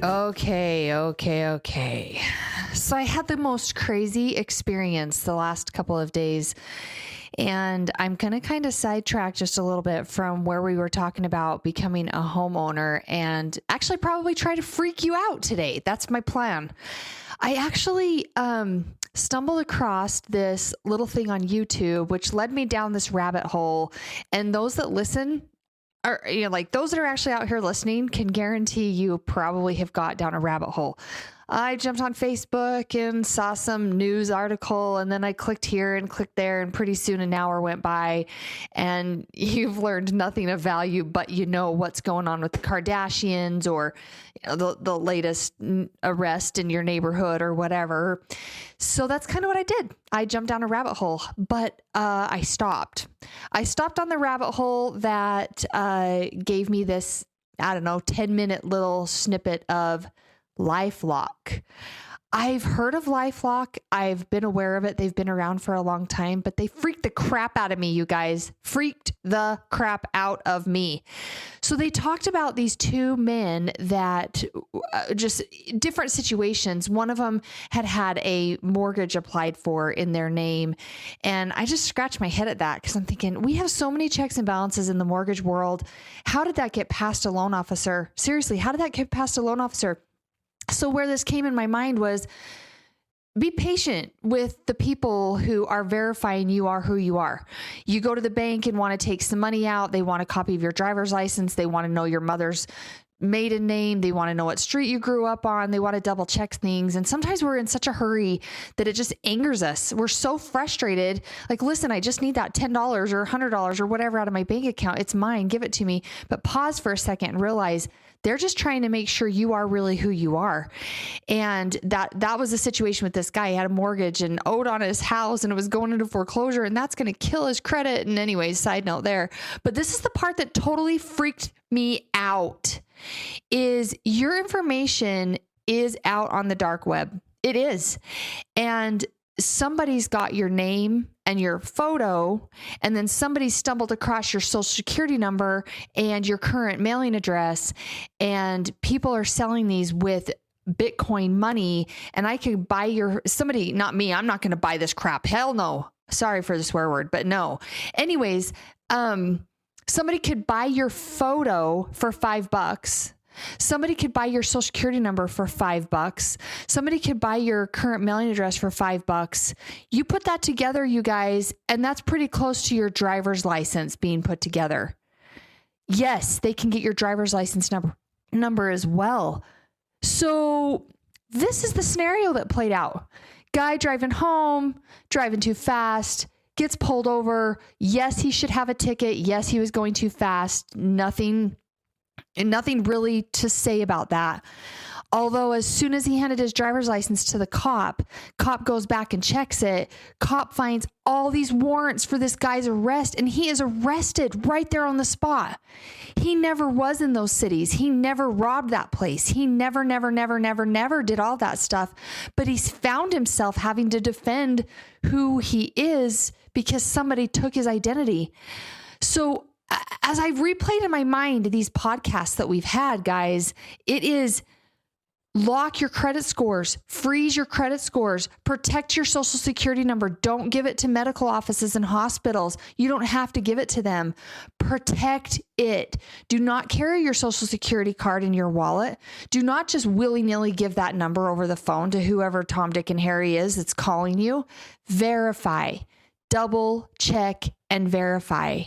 Okay. So I had the most crazy experience the last couple of days, and I'm going to kind of sidetrack just a little bit from where we were talking about becoming a homeowner and actually probably try to freak you out today. That's my plan. I actually stumbled across this little thing on YouTube, which led me down this rabbit hole. And those that listen, or like those that are actually out here listening, can guarantee you probably have got down a rabbit hole. I jumped on Facebook and saw some news article, and then I clicked here and clicked there, and pretty soon an hour went by and you've learned nothing of value, but you know what's going on with the Kardashians or the latest arrest in your neighborhood or whatever. So that's kind of what I did. I jumped down a rabbit hole, but I stopped. I stopped on the rabbit hole that gave me this, 10-minute little snippet of LifeLock. I've heard of LifeLock. I've been aware of it. They've been around for a long time, but they freaked the crap out of me, you guys. Freaked the crap out of me. So they talked about these two men that just different situations. One of them had a mortgage applied for in their name. And I just scratched my head at that because I'm thinking, we have so many checks and balances in the mortgage world. How did that get past a loan officer? Seriously, how did that get past a loan officer? So where this came in my mind was, be patient with the people who are verifying you are who you are. You go to the bank and want to take some money out. They want a copy of your driver's license. They want to know your mother's maiden name. They want to know what street you grew up on. They want to double check things. And sometimes we're in such a hurry that it just angers us. We're so frustrated. Like, listen, I just need that $10 or $100 or whatever out of my bank account. It's mine. Give it to me. But pause for a second and realize they're just trying to make sure you are really who you are. And that was the situation with this guy. He had a mortgage and owed on his house, and it was going into foreclosure, and that's going to kill his credit. And anyways, side note there. But this is the part that totally freaked me out, is your information is out on the dark web. It is. And somebody's got your name and your photo, and then somebody stumbled across your social security number and your current mailing address, and people are selling these with Bitcoin money, and I could buy somebody, not me, I'm not going to buy this crap. Hell no. Sorry for the swear word, but no. Anyways, somebody could buy your photo for $5. Somebody could buy your social security number for $5. Somebody could buy your current mailing address for $5. You put that together, you guys, and that's pretty close to your driver's license being put together. Yes, they can get your driver's license number as well. So this is the scenario that played out. Guy driving home, driving too fast, gets pulled over. Yes, he should have a ticket. Yes, he was going too fast. Nothing really to say about that. Although as soon as he handed his driver's license to the cop goes back and checks it. Cop finds all these warrants for this guy's arrest, and he is arrested right there on the spot. He never was in those cities. He never robbed that place. He never did all that stuff. But he's found himself having to defend who he is because somebody took his identity. So as I've replayed in my mind these podcasts that we've had, guys, it is lock your credit scores, freeze your credit scores, protect your social security number. Don't give it to medical offices and hospitals. You don't have to give it to them. Protect it. Do not carry your social security card in your wallet. Do not just willy-nilly give that number over the phone to whoever Tom, Dick, and Harry is that's calling you. Verify, double check, and verify.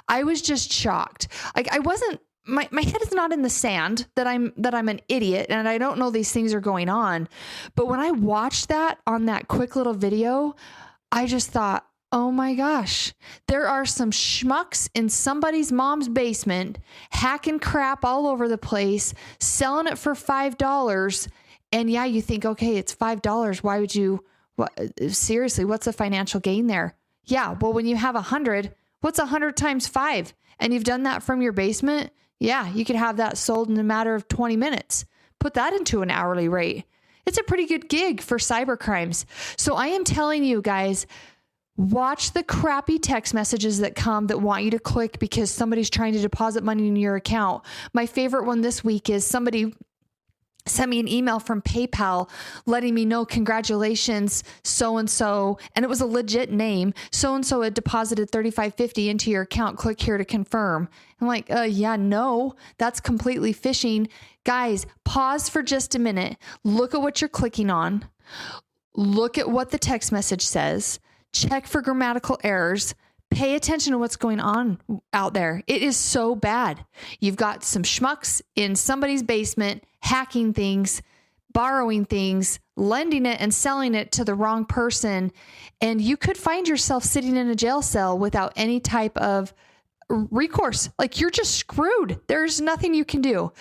I was just shocked. Like, I wasn't, my head is not in the sand that I'm an idiot and I don't know these things are going on. But when I watched that on that quick little video, I just thought, oh my gosh, there are some schmucks in somebody's mom's basement hacking crap all over the place, selling it for $5. And yeah, you think, okay, it's $5. Why would you, seriously, what's the financial gain there? Yeah. Well, when you have 100, what's 100 times 5? And you've done that from your basement? Yeah, you could have that sold in a matter of 20 minutes. Put that into an hourly rate. It's a pretty good gig for cyber crimes. So I am telling you guys, watch the crappy text messages that come that want you to click because somebody's trying to deposit money in your account. My favorite one this week is somebody sent me an email from PayPal letting me know, congratulations, so-and-so, and it was a legit name. So-and-so had deposited $35.50 into your account. Click here to confirm. I'm like, yeah, no, that's completely phishing. Guys, pause for just a minute. Look at what you're clicking on. Look at what the text message says. Check for grammatical errors. Pay attention to what's going on out there. It is so bad. You've got some schmucks in somebody's basement hacking things, borrowing things, lending it and selling it to the wrong person. And you could find yourself sitting in a jail cell without any type of recourse. Like, you're just screwed. There's nothing you can do.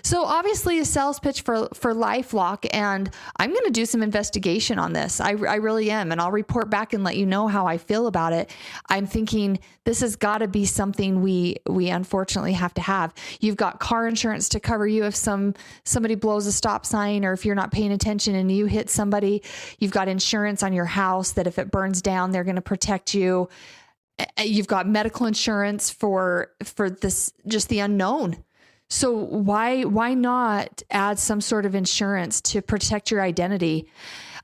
So obviously a sales pitch for LifeLock, and I'm going to do some investigation on this. I really am. And I'll report back and let you know how I feel about it. I'm thinking this has got to be something we unfortunately have to have. You've got car insurance to cover you if somebody blows a stop sign, or if you're not paying attention and you hit somebody. You've got insurance on your house that if it burns down, they're going to protect you. You've got medical insurance for this, just the unknown. So why not add some sort of insurance to protect your identity?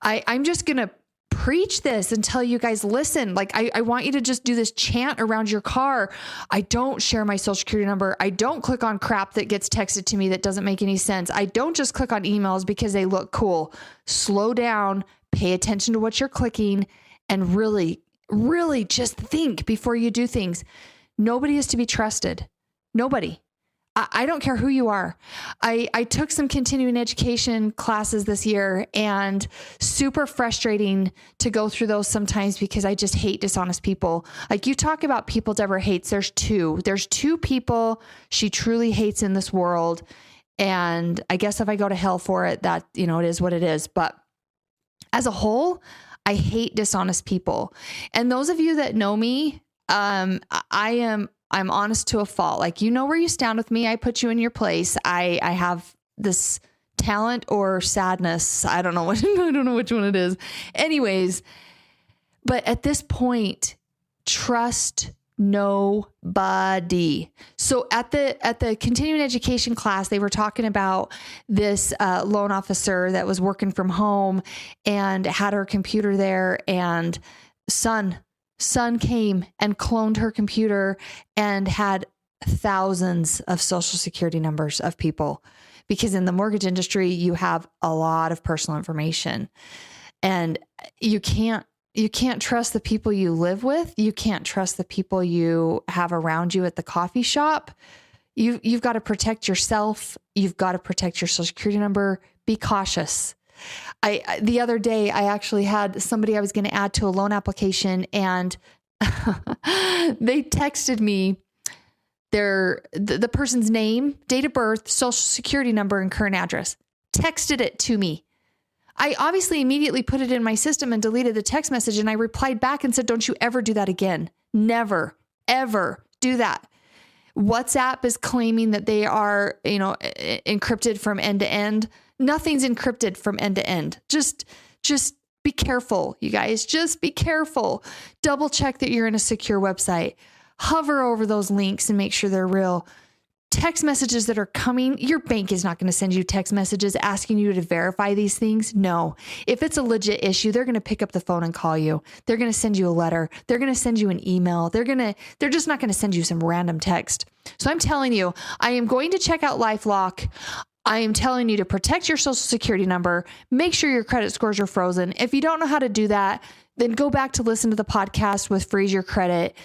I'm just going to preach this and tell you guys, listen, like, I want you to just do this chant around your car. I don't share my social security number. I don't click on crap that gets texted to me that doesn't make any sense. I don't just click on emails because they look cool. Slow down, pay attention to what you're clicking, and really just think before you do things. Nobody is to be trusted. Nobody. I don't care who you are. I took some continuing education classes this year, and super frustrating to go through those sometimes because I just hate dishonest people. Like, you talk about people Deborah hates. There's two people she truly hates in this world. And I guess if I go to hell for it, that, it is what it is. But as a whole, I hate dishonest people. And those of you that know me, I'm honest to a fault. Like, where you stand with me. I put you in your place. I have this talent or sadness. I don't know which one it is. Anyways, but at this point, trust nobody. So at the continuing education class, they were talking about this loan officer that was working from home and had her computer there, and son came and cloned her computer and had thousands of social security numbers of people, because in the mortgage industry, you have a lot of personal information, and you can't trust the people you live with. You can't trust the people you have around you at the coffee shop. You've got to protect yourself. You've got to protect your social security number. Be cautious. The other day, I actually had somebody I was going to add to a loan application, and they texted me the person's name, date of birth, social security number, and current address. Texted it to me. I obviously immediately put it in my system and deleted the text message, and I replied back and said, don't you ever do that again. Never, ever do that. WhatsApp is claiming that they are, encrypted from end to end. Nothing's encrypted from end to end. Just be careful, you guys. Just be careful. Double check that you're in a secure website. Hover over those links and make sure they're real. Text messages that are coming, your bank is not going to send you text messages asking you to verify these things. No. If it's a legit issue, they're going to pick up the phone and call you. They're going to send you a letter. They're going to send you an email. They're just not going to send you some random text. So I'm telling you, I am going to check out LifeLock. I am telling you to protect your social security number. Make sure your credit scores are frozen. If you don't know how to do that, then go back to listen to the podcast with Freeze Your Credit.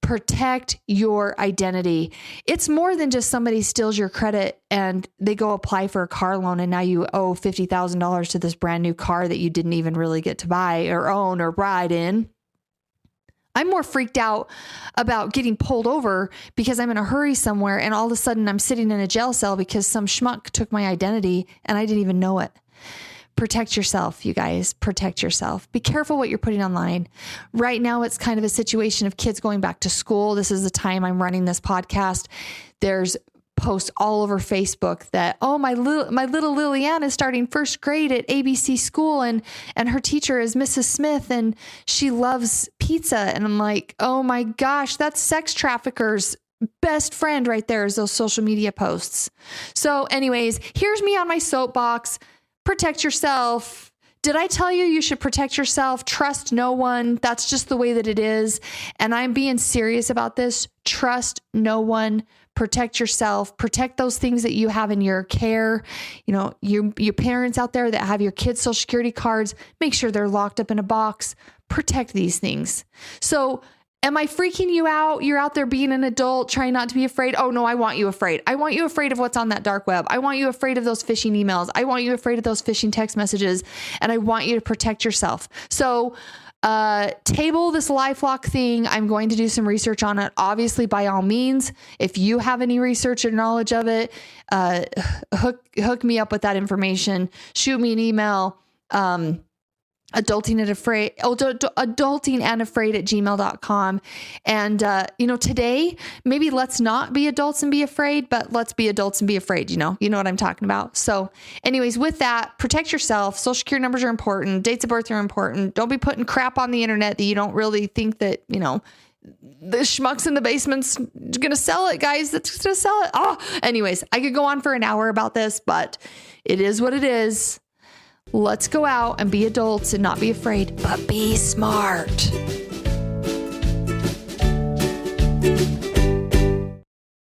Protect your identity. It's more than just somebody steals your credit and they go apply for a car loan, and now you owe $50,000 to this brand new car that you didn't even really get to buy or own or ride in. I'm more freaked out about getting pulled over because I'm in a hurry somewhere, and all of a sudden I'm sitting in a jail cell because some schmuck took my identity and I didn't even know it. Protect yourself, you guys. Protect yourself. Be careful what you're putting online. Right now, it's kind of a situation of kids going back to school. This is the time I'm running this podcast. There's posts all over Facebook that, oh, my little Liliana is starting first grade at ABC school, and her teacher is Mrs. Smith, and she loves pizza. And I'm like, oh my gosh, that's sex traffickers best friend right there is those social media posts. So anyways, here's me on my soapbox. Protect yourself. Did I tell you should protect yourself? Trust no one. That's just the way that it is. And I'm being serious about this. Trust no one. Protect yourself. Protect those things that you have in your care. You know, your parents out there that have your kids' social security cards, make sure they're locked up in a box. Protect these things. So am I freaking you out? You're out there being an adult, trying not to be afraid. Oh no, I want you afraid. I want you afraid of what's on that dark web. I want you afraid of those phishing emails. I want you afraid of those phishing text messages. And I want you to protect yourself. So table this LifeLock thing. I'm going to do some research on it. Obviously, by all means, if you have any research or knowledge of it, hook me up with that information. Shoot me an email. Adulting and afraid at gmail.com. And, today, maybe let's not be adults and be afraid, but let's be adults and be afraid. You know what I'm talking about. So anyways, with that, protect yourself. Social security numbers are important. Dates of birth are important. Don't be putting crap on the internet that you don't really think that, the schmucks in the basement's going to sell it, guys. That's going to sell it. Oh, anyways, I could go on for an hour about this, but it is what it is. Let's go out and be adults and not be afraid, but be smart.